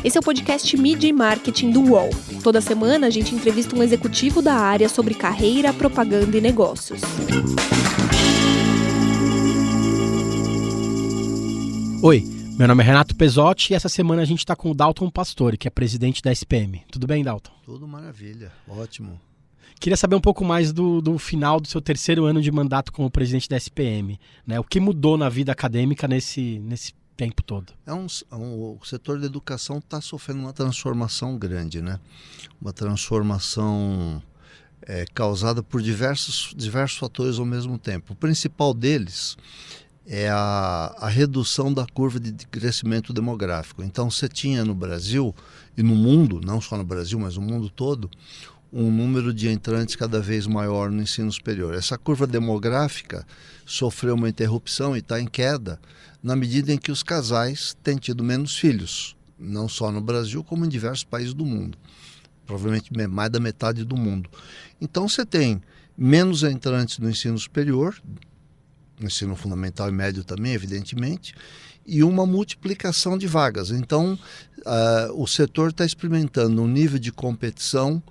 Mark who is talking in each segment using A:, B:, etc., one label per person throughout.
A: Esse é o podcast Mídia e Marketing do UOL. Toda semana a gente entrevista um executivo da área sobre carreira, propaganda e negócios.
B: Oi, meu nome é Renato Pesotti e essa semana a gente está com o Dalton Pastore, que é presidente da SPM. Tudo bem, Dalton?
C: Tudo maravilha, ótimo.
B: Queria saber um pouco mais do final do seu terceiro ano de mandato como presidente da SPM, né? O que mudou na vida acadêmica nesse tempo todo?
C: O setor da educação está sofrendo uma transformação grande, né? Uma transformação causada por diversos fatores ao mesmo tempo. O principal deles é a redução da curva de crescimento demográfico. Então você tinha no Brasil e no mundo, não só no Brasil, mas no mundo todo, um número de entrantes cada vez maior no ensino superior. Essa curva demográfica sofreu uma interrupção e está em queda na medida em que os casais têm tido menos filhos, não só no Brasil, como em diversos países do mundo, provavelmente mais da metade do mundo. Então você tem menos entrantes no ensino superior, no ensino fundamental e médio também, evidentemente, e uma multiplicação de vagas. Então o setor está experimentando um nível de competição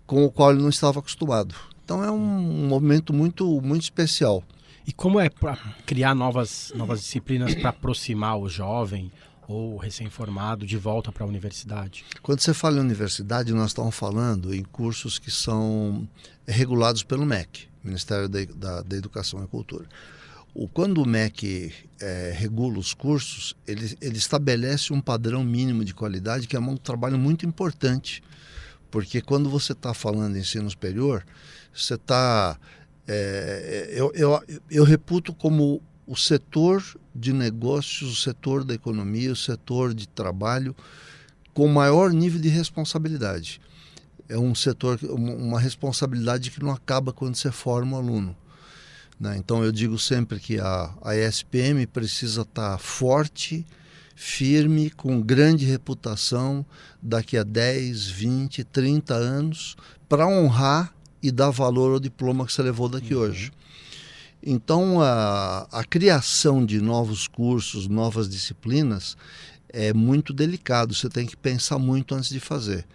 C: com o qual ele não estava acostumado. Então é um momento muito, muito especial.
B: E como é para criar novas disciplinas para aproximar o jovem ou o recém-formado de volta para a universidade?
C: Quando você fala em universidade, nós estamos falando em cursos que são regulados pelo MEC, Ministério da Educação e Cultura. Quando o MEC regula os cursos, ele estabelece um padrão mínimo de qualidade, que é um trabalho muito importante, porque quando você está falando em ensino superior, você está... Eu reputo como o setor de negócios, o setor da economia, o setor de trabalho com maior nível de responsabilidade. É um setor, uma responsabilidade que não acaba quando você forma um aluno, né? Então eu digo sempre que a SPM precisa estar forte, firme, com grande reputação daqui a 10, 20, 30 anos para honrar e dar valor ao diploma que você levou daqui hoje. Então a criação de novos cursos, novas disciplinas é muito delicado, você tem que pensar muito antes de fazer.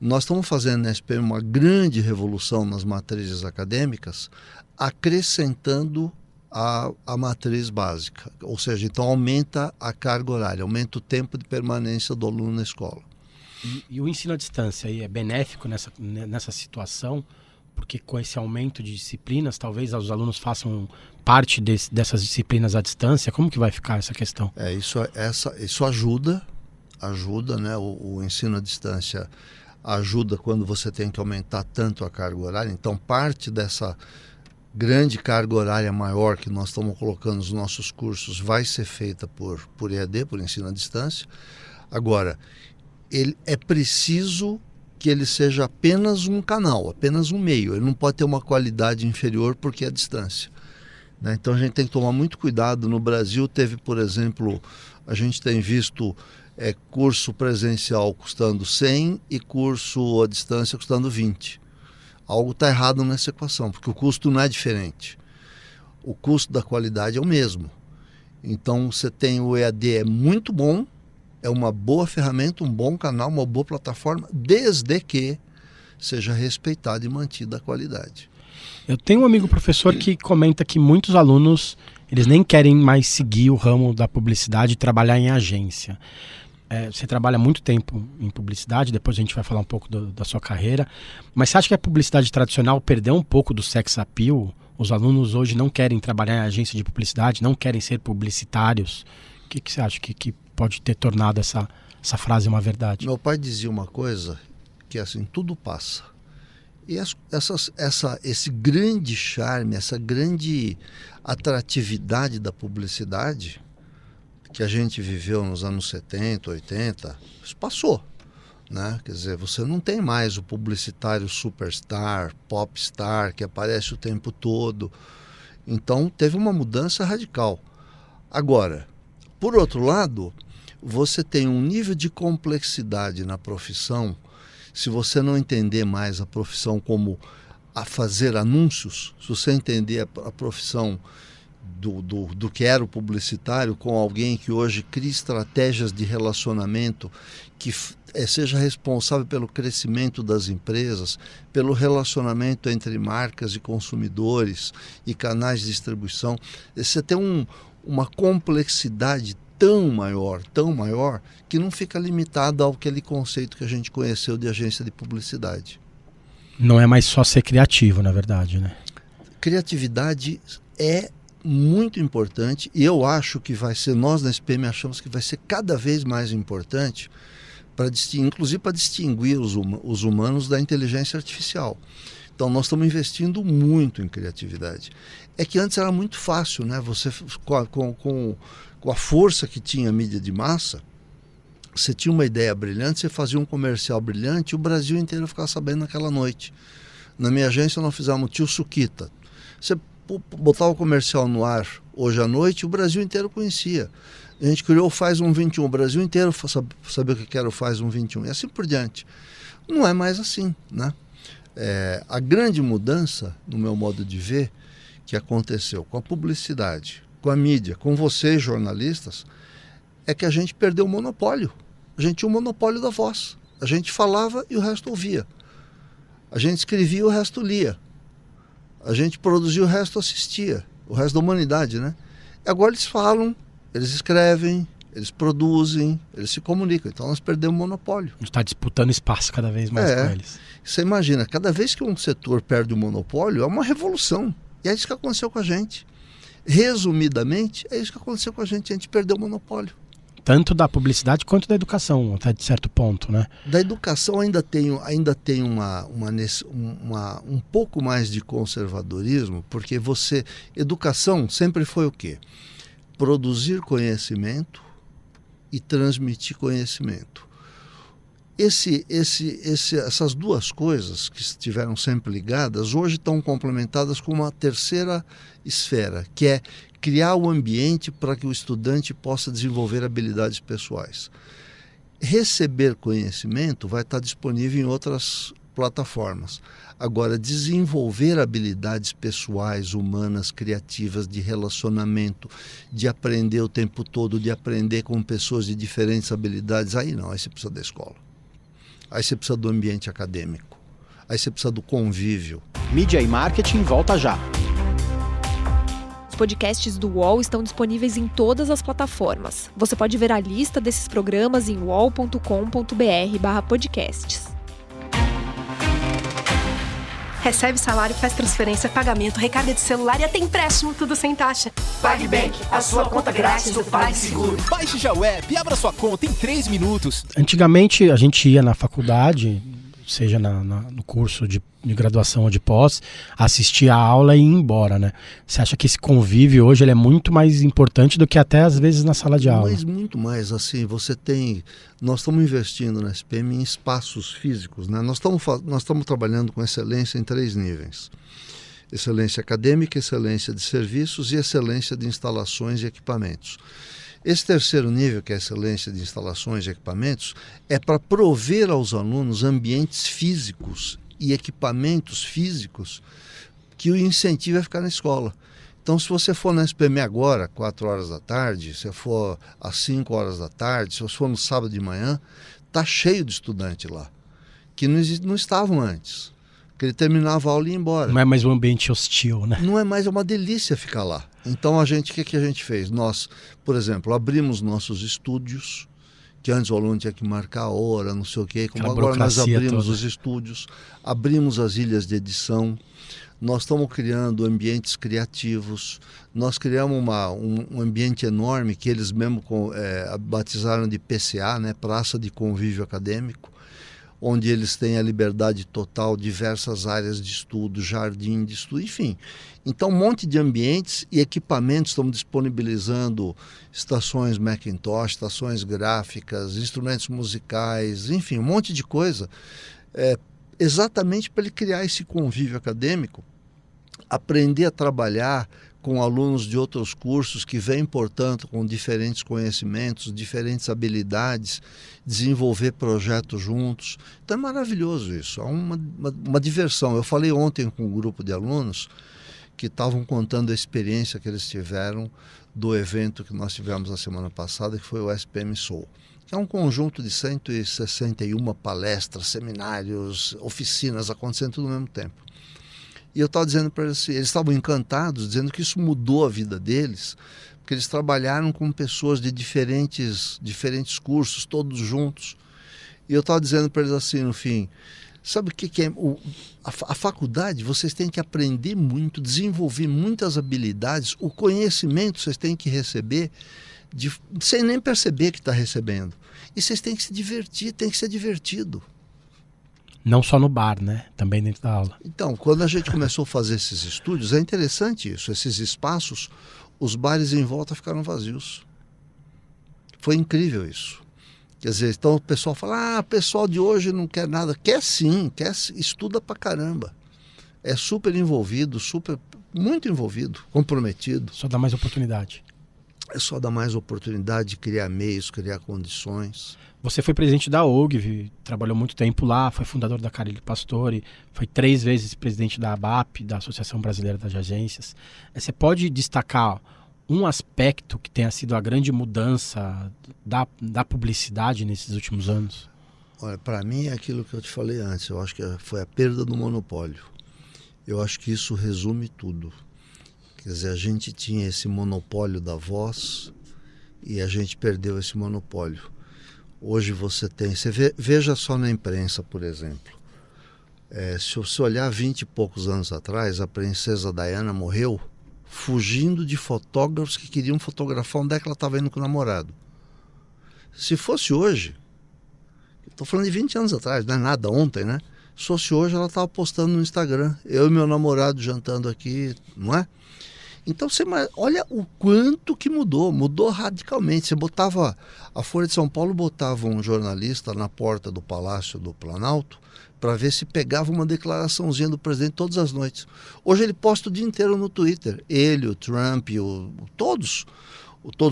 C: Nós estamos fazendo na SPM uma grande revolução nas matrizes acadêmicas, acrescentando a matriz básica, ou seja, então aumenta a carga horária, aumenta o tempo de permanência do aluno na escola.
B: E o ensino à distância aí é benéfico nessa situação? Porque com esse aumento de disciplinas, talvez os alunos façam parte dessas disciplinas à distância. Como que vai ficar essa questão?
C: Isso ajuda, né? O ensino à distância ajuda quando você tem que aumentar tanto a carga horária. Então parte dessa grande carga horária maior que nós estamos colocando nos nossos cursos vai ser feita por EAD, por ensino à distância. Agora, é preciso que ele seja apenas um canal, apenas um meio. Ele não pode ter uma qualidade inferior porque é a distância, né? Então a gente tem que tomar muito cuidado. No Brasil teve, por exemplo, a gente tem visto curso presencial custando 100 e curso à distância custando 20. Algo está errado nessa equação, porque o custo não é diferente. O custo da qualidade é o mesmo. Então você tem o EAD, é muito bom, é uma boa ferramenta, um bom canal, uma boa plataforma, desde que seja respeitada e mantida a qualidade.
B: Eu tenho um amigo professor que comenta que muitos alunos, eles nem querem mais seguir o ramo da publicidade e trabalhar em agência. Você trabalha muito tempo em publicidade, depois a gente vai falar um pouco da sua carreira, mas você acha que a publicidade tradicional perdeu um pouco do sex appeal? Os alunos hoje não querem trabalhar em agência de publicidade, não querem ser publicitários? O que você acha que pode ter tornado essa frase uma verdade?
C: Meu pai dizia uma coisa, que é assim, tudo passa. E esse grande charme, essa grande atratividade da publicidade que a gente viveu nos anos 70, 80, isso passou, né? Quer dizer, você não tem mais o publicitário superstar, popstar, que aparece o tempo todo. Então teve uma mudança radical. Agora, por outro lado, você tem um nível de complexidade na profissão. Se você não entender mais a profissão como a fazer anúncios, se você entender a profissão do que era o publicitário com alguém que hoje cria estratégias de relacionamento que seja responsável pelo crescimento das empresas, pelo relacionamento entre marcas e consumidores e canais de distribuição. Você tem uma complexidade tão maior, que não fica limitada ao aquele conceito que a gente conheceu de agência de publicidade.
B: Não é mais só ser criativo, na verdade, né?
C: Criatividade é muito importante e eu acho que vai ser, nós na SPM achamos que vai ser cada vez mais importante, inclusive para distinguir os humanos da inteligência artificial. Então nós estamos investindo muito em criatividade. É que antes era muito fácil, né? Você com a força que tinha a mídia de massa, você tinha uma ideia brilhante, você fazia um comercial brilhante e o Brasil inteiro ficava sabendo naquela noite. Na minha agência nós fizemos o Tio Suquita. Você botava o comercial no ar hoje à noite, o Brasil inteiro conhecia. A gente criou o Faz 121, o Brasil inteiro sabia o que era o Faz 121 e assim por diante. Não é mais assim, né? A grande mudança, no meu modo de ver, que aconteceu com a publicidade, com a mídia, com vocês jornalistas, é que a gente perdeu o monopólio. A gente tinha o monopólio da voz. A gente falava e o resto ouvia. A gente escrevia e o resto lia. A gente produzia e o resto assistia. O resto da humanidade, né? Agora eles falam, eles escrevem, eles produzem, eles se comunicam. Então nós perdemos o monopólio.
B: A gente está disputando espaço cada vez mais com eles.
C: Você imagina, cada vez que um setor perde o monopólio, é uma revolução. E é isso que aconteceu com a gente. Resumidamente, é isso que aconteceu com a gente perdeu o monopólio.
B: Tanto da publicidade quanto da educação, até de certo ponto, né?
C: Da educação ainda tem um pouco mais de conservadorismo, porque educação sempre foi o quê? Produzir conhecimento e transmitir conhecimento. Essas duas coisas que estiveram sempre ligadas, hoje estão complementadas com uma terceira esfera, que é criar o ambiente para que o estudante possa desenvolver habilidades pessoais. Receber conhecimento vai estar disponível em outras plataformas. Agora, desenvolver habilidades pessoais, humanas, criativas, de relacionamento, de aprender o tempo todo, de aprender com pessoas de diferentes habilidades, aí não, aí você precisa da escola. Aí você precisa do ambiente acadêmico. Aí você precisa do convívio.
D: Mídia e Marketing volta já.
A: Os podcasts do UOL estão disponíveis em todas as plataformas. Você pode ver a lista desses programas em uol.com.br/podcasts.
E: Recebe salário, faz transferência, pagamento, recarga de celular e até empréstimo, tudo sem taxa.
F: PagBank, a sua conta grátis do PagSeguro.
D: Baixe já o app e abra sua conta em 3 minutos.
B: Antigamente a gente ia na faculdade, seja no curso de graduação ou de pós, assistir a aula e ir embora, né? Você acha que esse convívio hoje ele é muito mais importante do que até às vezes na sala de aula?
C: Mas muito mais, assim, nós estamos investindo na SPM em espaços físicos, né? Nós estamos trabalhando com excelência em 3 níveis. Excelência acadêmica, excelência de serviços e excelência de instalações e equipamentos. Esse terceiro nível, que é a excelência de instalações e equipamentos, é para prover aos alunos ambientes físicos e equipamentos físicos que o incentive a ficar na escola. Então, se você for na SPM agora, 4 horas da tarde, se for às 5 horas da tarde, se você for no sábado de manhã, está cheio de estudante lá, que não estavam antes. Porque ele terminava a aula e ia embora.
B: Não é mais um ambiente hostil, né?
C: Não é mais, é uma delícia ficar lá. Então, o que a gente fez? Nós, por exemplo, abrimos nossos estúdios, que antes o aluno tinha que marcar a hora, não sei o quê. Como agora nós abrimos os estúdios, abrimos as ilhas de edição, nós estamos criando ambientes criativos, nós criamos um ambiente enorme que eles mesmo batizaram de PCA, né? Praça de Convívio Acadêmico, onde eles têm a liberdade total, diversas áreas de estudo, jardim de estudo, enfim. Então, um monte de ambientes e equipamentos, estamos disponibilizando estações Macintosh, estações gráficas, instrumentos musicais, enfim, um monte de coisa, exatamente para ele criar esse convívio acadêmico, aprender a trabalhar com alunos de outros cursos que vêm, portanto, com diferentes conhecimentos, diferentes habilidades, desenvolver projetos juntos. Então é maravilhoso isso, é uma diversão. Eu falei ontem com um grupo de alunos que estavam contando a experiência que eles tiveram do evento que nós tivemos na semana passada, que foi o SPM Soul, que é um conjunto de 161 palestras, seminários, oficinas acontecendo tudo ao mesmo tempo. E eu estava dizendo para eles assim, eles estavam encantados, dizendo que isso mudou a vida deles, porque eles trabalharam com pessoas de diferentes cursos, todos juntos. E eu estava dizendo para eles assim, no fim, sabe o que é? A faculdade, vocês têm que aprender muito, desenvolver muitas habilidades, o conhecimento vocês têm que receber sem nem perceber que está recebendo. E vocês têm que se divertir, tem que ser divertido.
B: Não só no bar, né? Também dentro da aula.
C: Então, quando a gente começou a fazer esses estúdios, é interessante isso, esses espaços, os bares em volta ficaram vazios. Foi incrível isso. Quer dizer, então o pessoal fala, o pessoal de hoje não quer nada. Quer sim, estuda pra caramba. É super envolvido, muito envolvido, comprometido.
B: Só dá mais oportunidade.
C: É só dar mais oportunidade de criar meios, criar condições.
B: Você foi presidente da OGV, trabalhou muito tempo lá, foi fundador da Carilli Pastore, foi 3 vezes presidente da ABAP, da Associação Brasileira das Agências. Você pode destacar um aspecto que tenha sido a grande mudança da publicidade nesses últimos anos?
C: Olha, para mim é aquilo que eu te falei antes, eu acho que foi a perda do monopólio. Eu acho que isso resume tudo. Quer dizer, a gente tinha esse monopólio da voz e a gente perdeu esse monopólio. Hoje você veja só na imprensa, por exemplo. Se você olhar 20 e poucos anos atrás, a princesa Diana morreu fugindo de fotógrafos que queriam fotografar onde é que ela estava indo com o namorado. Se fosse hoje, estou falando de 20 anos atrás, não é nada, ontem, né? Se fosse hoje, ela estava postando no Instagram, eu e meu namorado jantando aqui, não é? Então, olha o quanto que mudou radicalmente. Você botava, a Folha de São Paulo botava um jornalista na porta do Palácio do Planalto para ver se pegava uma declaraçãozinha do presidente todas as noites. Hoje ele posta o dia inteiro no Twitter. Ele, o Trump, todos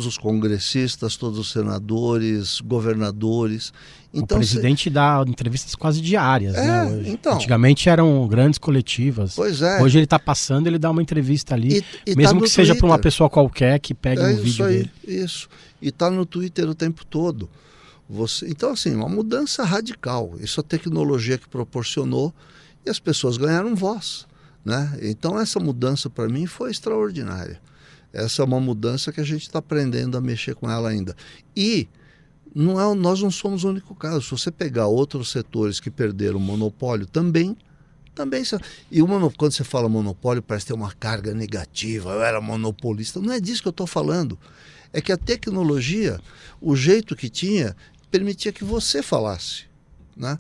C: os congressistas, todos os senadores, governadores. Então,
B: o presidente dá entrevistas quase diárias, né? Hoje.
C: Então,
B: antigamente eram grandes coletivas.
C: Pois é.
B: Hoje ele está passando, ele dá uma entrevista ali,
C: e
B: mesmo
C: tá
B: que seja
C: Twitter.
B: para uma pessoa qualquer que pegue um vídeo dele.
C: Isso. E está no Twitter o tempo todo. Então, assim, uma mudança radical. Isso a tecnologia que proporcionou e as pessoas ganharam voz, né? Então, essa mudança para mim foi extraordinária. Essa é uma mudança que a gente está aprendendo a mexer com ela ainda. E nós não somos o único caso. Se você pegar outros setores que perderam o monopólio, também. E quando você fala monopólio, parece ter uma carga negativa. Eu era monopolista. Não é disso que eu estou falando. É que a tecnologia, o jeito que tinha, permitia que você falasse, né?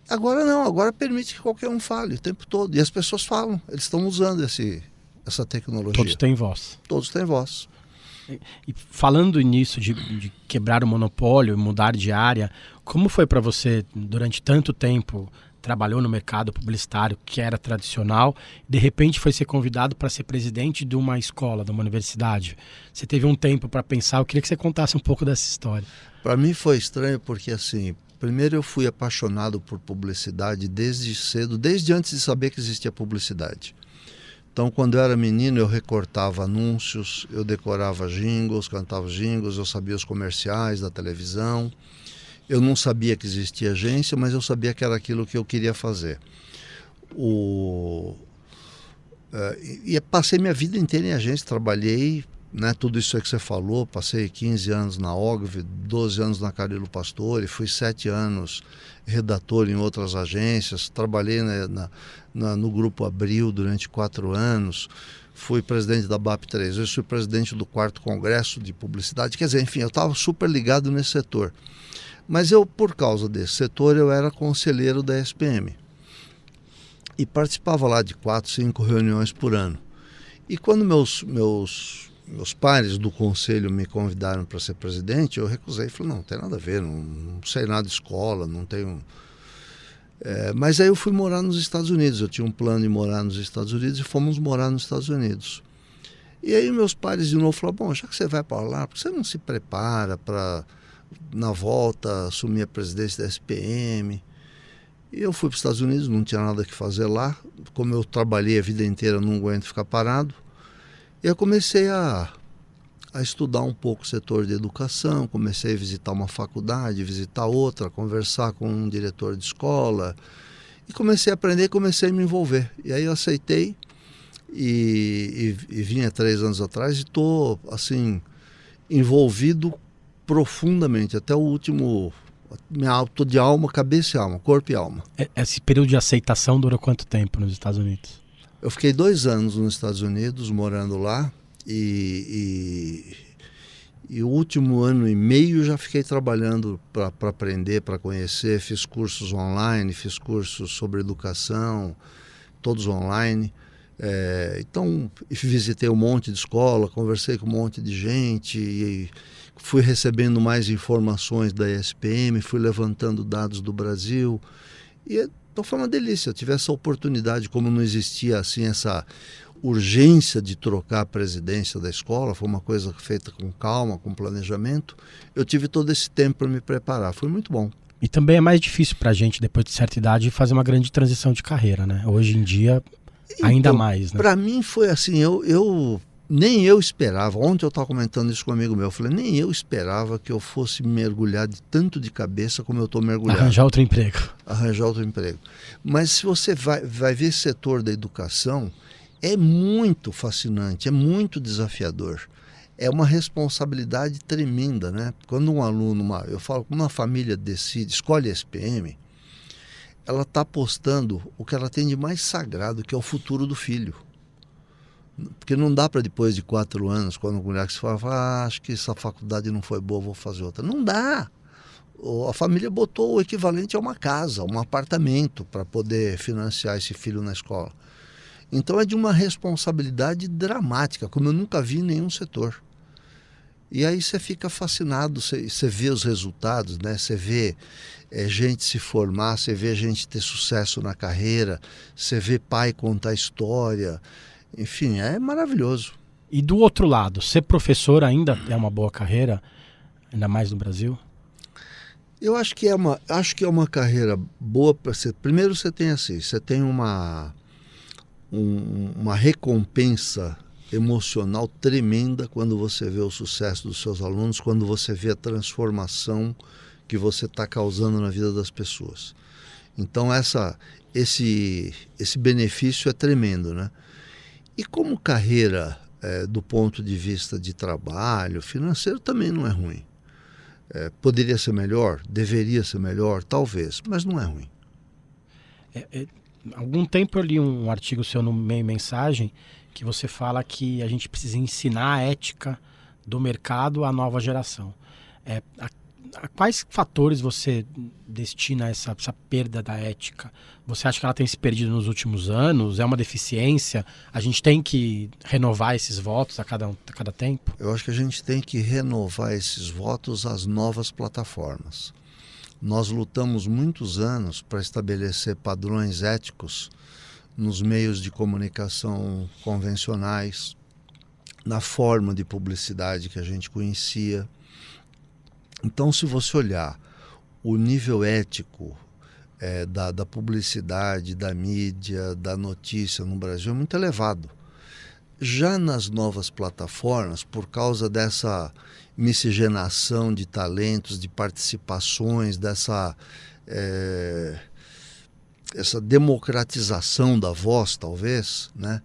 C: Agora não, agora permite que qualquer um fale o tempo todo. E as pessoas falam, eles estão usando essa tecnologia.
B: Todos têm voz.
C: Todos têm voz.
B: E falando nisso de quebrar o monopólio, mudar de área, como foi para você, durante tanto tempo, trabalhou no mercado publicitário que era tradicional, de repente foi ser convidado para ser presidente de uma escola, de uma universidade? Você teve um tempo para pensar, eu queria que você contasse um pouco dessa história.
C: Para mim foi estranho porque, assim, primeiro eu fui apaixonado por publicidade desde cedo, desde antes de saber que existia publicidade. Então, quando eu era menino, eu recortava anúncios, eu decorava jingles, cantava jingles, eu sabia os comerciais da televisão. Eu não sabia que existia agência, mas eu sabia que era aquilo que eu queria fazer. E passei minha vida inteira em agência, trabalhei, né, tudo isso aí que você falou, passei 15 anos na OGV, 12 anos na Carilli Pastore, fui 7 anos redator em outras agências, trabalhei no Grupo Abril durante 4 anos, fui presidente da BAP 3 vezes, fui presidente do 4º Congresso de Publicidade, quer dizer, enfim, eu estava super ligado nesse setor. Mas eu, por causa desse setor, eu era conselheiro da SPM e participava lá de 4, 5 reuniões por ano. E quando meus pares do conselho me convidaram para ser presidente, eu recusei. Falei, não tem nada a ver, não sei nada de escola, não tenho... mas aí eu fui morar nos Estados Unidos. Eu tinha um plano de morar nos Estados Unidos e fomos morar nos Estados Unidos. E aí meus pares de novo falaram, bom, já que você vai para lá, por que você não se prepara para, na volta, assumir a presidência da SPM? E eu fui para os Estados Unidos, não tinha nada que fazer lá. Como eu trabalhei a vida inteira, não aguento ficar parado. E eu comecei a estudar um pouco o setor de educação, comecei a visitar uma faculdade, visitar outra, conversar com um diretor de escola. E comecei a aprender, comecei a me envolver. E aí eu aceitei e vim há 3 anos atrás e estou, assim, envolvido profundamente, até o último... Estou de alma, cabeça e alma, corpo e alma.
B: Esse período de aceitação durou quanto tempo nos Estados Unidos?
C: Eu fiquei 2 anos nos Estados Unidos, morando lá, e o último ano e meio já fiquei trabalhando para aprender, para conhecer. Fiz cursos online, fiz cursos sobre educação, todos online. Então, visitei um monte de escola, conversei com um monte de gente, e fui recebendo mais informações da ESPM, fui levantando dados do Brasil. Então foi uma delícia. Eu tive essa oportunidade, como não existia assim essa urgência de trocar a presidência da escola, foi uma coisa feita com calma, com planejamento. Eu tive todo esse tempo para me preparar, foi muito bom.
B: E também é mais difícil para a gente, depois de certa idade, fazer uma grande transição de carreira, né? Hoje em dia, ainda mais, né?
C: Para mim foi assim, nem eu esperava. Ontem eu estava comentando isso com um amigo meu, eu falei, nem eu esperava que eu fosse mergulhar tanto de cabeça como eu estou mergulhado.
B: Arranjar outro emprego.
C: Mas se você vai ver esse setor da educação, é muito fascinante, é muito desafiador. É uma responsabilidade tremenda, né? Quando um aluno, eu falo, quando uma família escolhe a SPM, ela está apostando o que ela tem de mais sagrado, que é o futuro do filho. Porque não dá para depois de 4 anos, quando a mulher se fala, acho que essa faculdade não foi boa, vou fazer outra. Não dá. A família botou o equivalente a uma casa, um apartamento, para poder financiar esse filho na escola. Então é de uma responsabilidade dramática, como eu nunca vi em nenhum setor. E aí você fica fascinado, você vê os resultados, né? Você vê gente se formar, você vê gente ter sucesso na carreira, você vê pai contar história, enfim, é maravilhoso.
B: E do outro lado, ser professor ainda é uma boa carreira, ainda mais no Brasil?
C: Eu acho que é uma carreira boa para ser. Primeiro você tem uma recompensa emocional tremenda quando você vê o sucesso dos seus alunos, quando você vê a transformação que você está causando na vida das pessoas. Então esse benefício é tremendo, né? E como carreira, do ponto de vista de trabalho, financeiro também não é ruim. Poderia ser melhor, deveria ser melhor, talvez, mas não é ruim.
B: Há algum tempo eu li um artigo seu no Meio Mensagem que você fala que a gente precisa ensinar a ética do mercado à nova geração. A quais fatores você destina essa perda da ética? Você acha que ela tem se perdido nos últimos anos? É uma deficiência? A gente tem que renovar esses votos a cada tempo?
C: Eu acho que a gente tem que renovar esses votos às novas plataformas. Nós lutamos muitos anos para estabelecer padrões éticos nos meios de comunicação convencionais, na forma de publicidade que a gente conhecia. Então, se você olhar o nível ético da publicidade, da mídia, da notícia no Brasil é muito elevado. Já nas novas plataformas, por causa dessa miscigenação de talentos, de participações, essa democratização da voz, talvez, né?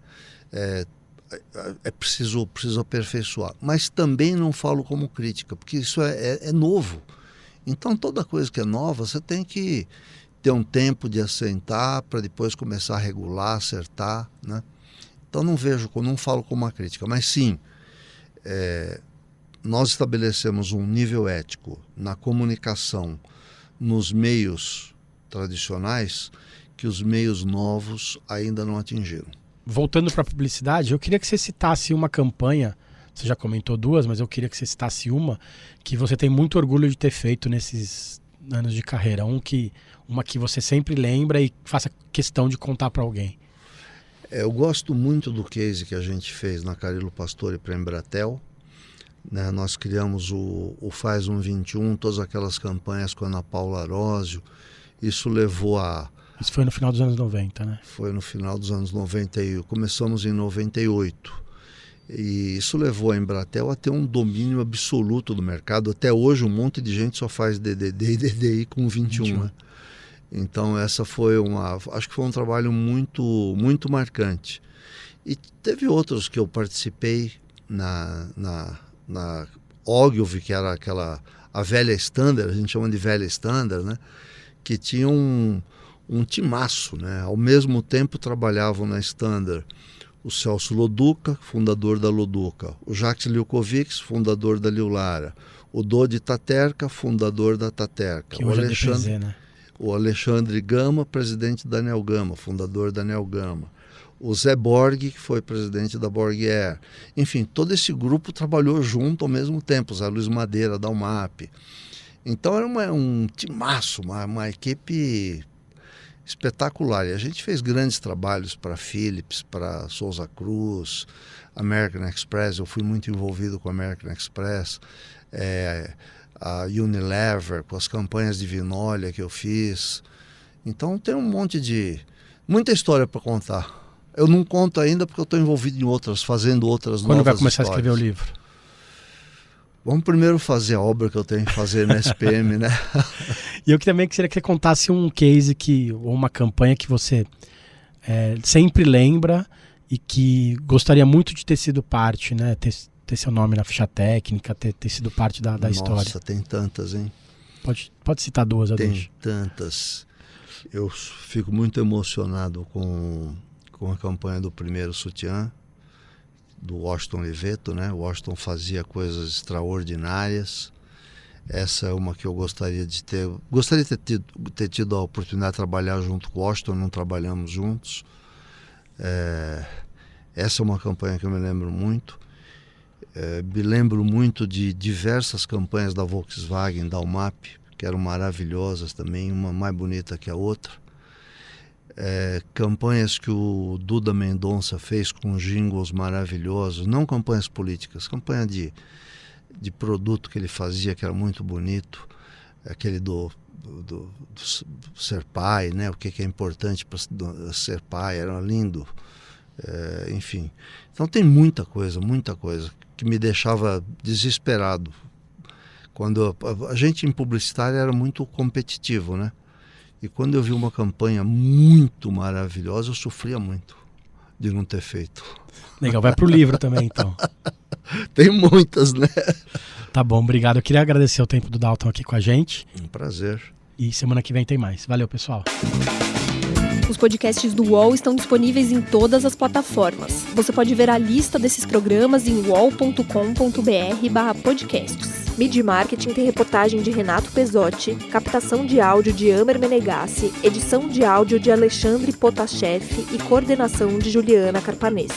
C: É preciso aperfeiçoar. Mas também não falo como crítica, porque isso é novo. Então, toda coisa que é nova, você tem que ter um tempo de assentar para depois começar a regular, acertar, né? Então, não falo como uma crítica, mas sim, nós estabelecemos um nível ético na comunicação nos meios tradicionais que os meios novos ainda não atingiram.
B: Voltando para a publicidade, eu queria que você citasse uma campanha, você já comentou 2, mas eu queria que você citasse uma que você tem muito orgulho de ter feito nesses anos de carreira, uma que você sempre lembra e faça questão de contar para alguém.
C: Eu gosto muito do case que a gente fez na Carilo Pastore para a Embratel, né? Nós criamos o Faz 121, todas aquelas campanhas com a Ana Paula Arósio, Isso levou a...
B: Isso foi no final dos anos 90, né?
C: Foi no final dos anos 90 e começamos em 98. E isso levou a Embratel a ter um domínio absoluto do mercado. Até hoje um monte de gente só faz DDD e DDI com 21. Né? Então essa foi acho que foi um trabalho muito marcante. E teve outros que eu participei na Ogilvy, que era a velha Standard, a gente chama de velha Standard, né? Que tinha um timaço, né? Ao mesmo tempo trabalhavam na Standard o Celso Loduca, fundador da Loduca, o Jacques Liukovics, fundador da Liulara, o Dodi Taterka, fundador da Taterka,
B: que hoje é DPZ, né?
C: O Alexandre Gama, presidente da Nel Gama, fundador da Nel Gama, o Zé Borg, que foi presidente da Borg Air. Enfim, todo esse grupo trabalhou junto ao mesmo tempo, o Zé Luiz Madeira da UMAP. Então era um timaço, uma equipe espetacular. E a gente fez grandes trabalhos para Philips, para Souza Cruz, American Express. Eu fui muito envolvido com a American Express, a Unilever, com as campanhas de Vinólia que eu fiz. Então tem muita história para contar. Eu não conto ainda porque eu estou envolvido em outras, fazendo outras novas histórias.
B: Quando vai começar a escrever o livro?
C: Vamos primeiro fazer a obra que eu tenho que fazer na SPM, né?
B: E eu também queria que você contasse um case ou uma campanha que você sempre lembra e que gostaria muito de ter sido parte, né? Ter seu nome na ficha técnica, ter sido parte da história.
C: Nossa, tem tantas, hein?
B: Pode citar duas, Adolfo.
C: Tem tantas. Eu fico muito emocionado com a campanha do primeiro sutiã, do Washington Oliveto, né? O Washington fazia coisas extraordinárias. Essa é uma que eu gostaria de ter tido a oportunidade de trabalhar junto com o Washington, não trabalhamos juntos. Essa é uma campanha que eu me lembro muito. Me lembro muito de diversas campanhas da Volkswagen, da UMAP, que eram maravilhosas também, uma mais bonita que a outra. Campanhas que o Duda Mendonça fez com jingles maravilhosos, não campanhas políticas, campanha de produto que ele fazia, que era muito bonito, aquele do ser pai, né? O que é importante para ser pai, era lindo. Enfim, então tem muita coisa que me deixava desesperado. Quando a gente em publicitária era muito competitivo, né? E quando eu vi uma campanha muito maravilhosa, eu sofria muito de não ter feito.
B: Legal, vai pro livro também, então.
C: Tem muitas, né?
B: Tá bom, obrigado. Eu queria agradecer o tempo do Dalton aqui com a gente.
C: Um prazer.
B: E semana que vem tem mais. Valeu, pessoal.
A: Os podcasts do UOL estão disponíveis em todas as plataformas. Você pode ver a lista desses programas em uol.com.br/podcasts. Midi Marketing tem reportagem de Renato Pezzotti, captação de áudio de Amer Menegassi, edição de áudio de Alexandre Potashev e coordenação de Juliana Carpanês.